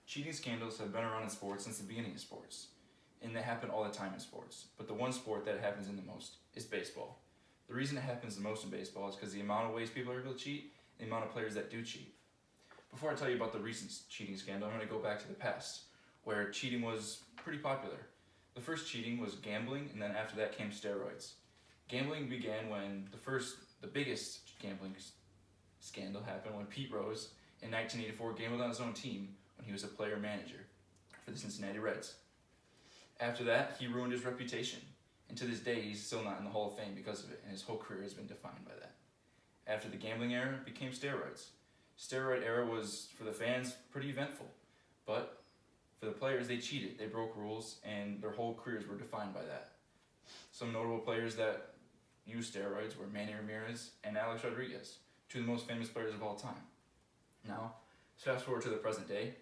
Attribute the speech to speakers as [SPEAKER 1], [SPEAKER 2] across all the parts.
[SPEAKER 1] Cheating scandals have been around in sports since the beginning of sports, and they happen all the time in sports. But the one sport that it happens in the most is baseball. The reason it happens the most in baseball is because the amount of ways people are able to cheat, and the amount of players that do cheat. Before I tell you about the recent cheating scandal, I'm going to go back to the past, where cheating was pretty popular. The first cheating was gambling, and then after that came steroids. Gambling began when the biggest gambling scandal happened when Pete Rose in 1984 gambled on his own team when he was a player manager for the Cincinnati Reds. After that, he ruined his reputation, and to this day he's still not in the Hall of Fame because of it, and his whole career has been defined by that. After the gambling era, it became steroids. Steroid era was, for the fans, pretty eventful, but for the players, they cheated, they broke rules, and their whole careers were defined by that. Some notable players that used steroids were Manny Ramirez and Alex Rodriguez, two of the most famous players of all time. Now, fast forward to the present day,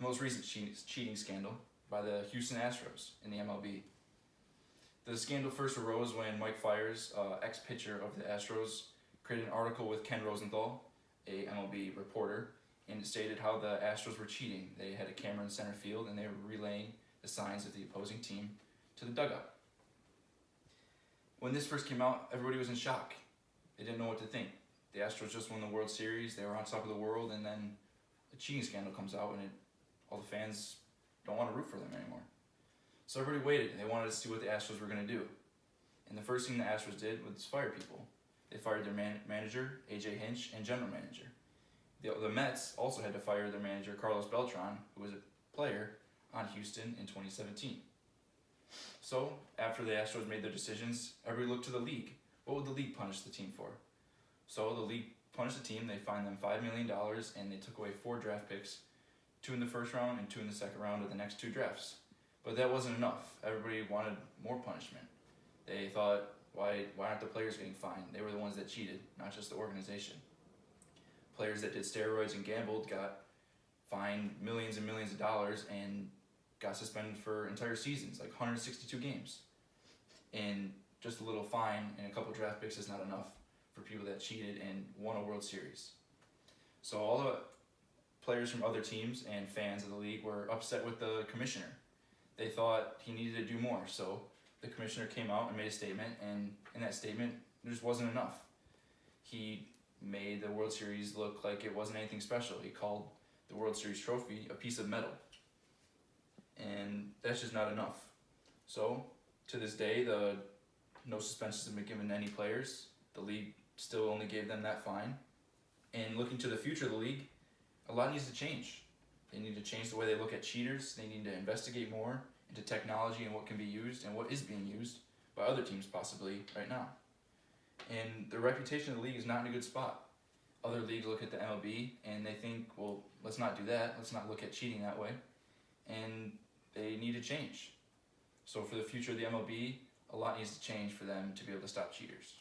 [SPEAKER 1] the most recent cheating scandal by the Houston Astros in the MLB. The scandal first arose when Mike Fiers, ex-pitcher of the Astros, created an article with Ken Rosenthal, a MLB reporter, and it stated how the Astros were cheating. They had a camera in center field and they were relaying the signs of the opposing team to the dugout. When this first came out, everybody was in shock. They didn't know what to think. The Astros just won the World Series, they were on top of the world, and then a cheating scandal comes out and all the fans don't want to root for them anymore. So everybody waited and they wanted to see what the Astros were going to do. And the first thing the Astros did was fire people. They fired their manager, A.J. Hinch, and general manager. The Mets also had to fire their manager, Carlos Beltran, who was a player on Houston in 2017. So, after the Astros made their decisions, everybody looked to the league. What would the league punish the team for? So the league punished the team, they fined them $5 million, and they took away 4 draft picks, 2 in the first round and 2 in the second round of the next 2 drafts. But that wasn't enough. Everybody wanted more punishment. They thought, why aren't the players getting fined? They were the ones that cheated, not just the organization. Players that did steroids and gambled got fined millions and millions of dollars and got suspended for entire seasons, like 162 games. And just a little fine and a couple draft picks is not enough for people that cheated and won a World Series. So all the players from other teams and fans of the league were upset with the commissioner. They thought he needed to do more, so the commissioner came out and made a statement, and in that statement, there just wasn't enough. He made the World Series look like it wasn't anything special. He called the World Series trophy a piece of metal, and that's just not enough. So, to this day, no suspensions have been given to any players. The league still only gave them that fine. And looking to the future of the league, a lot needs to change. They need to change the way they look at cheaters. They need to investigate more into technology and what can be used and what is being used by other teams possibly right now. And the reputation of the league is not in a good spot. Other leagues look at the MLB and they think, well, let's not do that. Let's not look at cheating that way. And they need to change. So for the future of the MLB, a lot needs to change for them to be able to stop cheaters.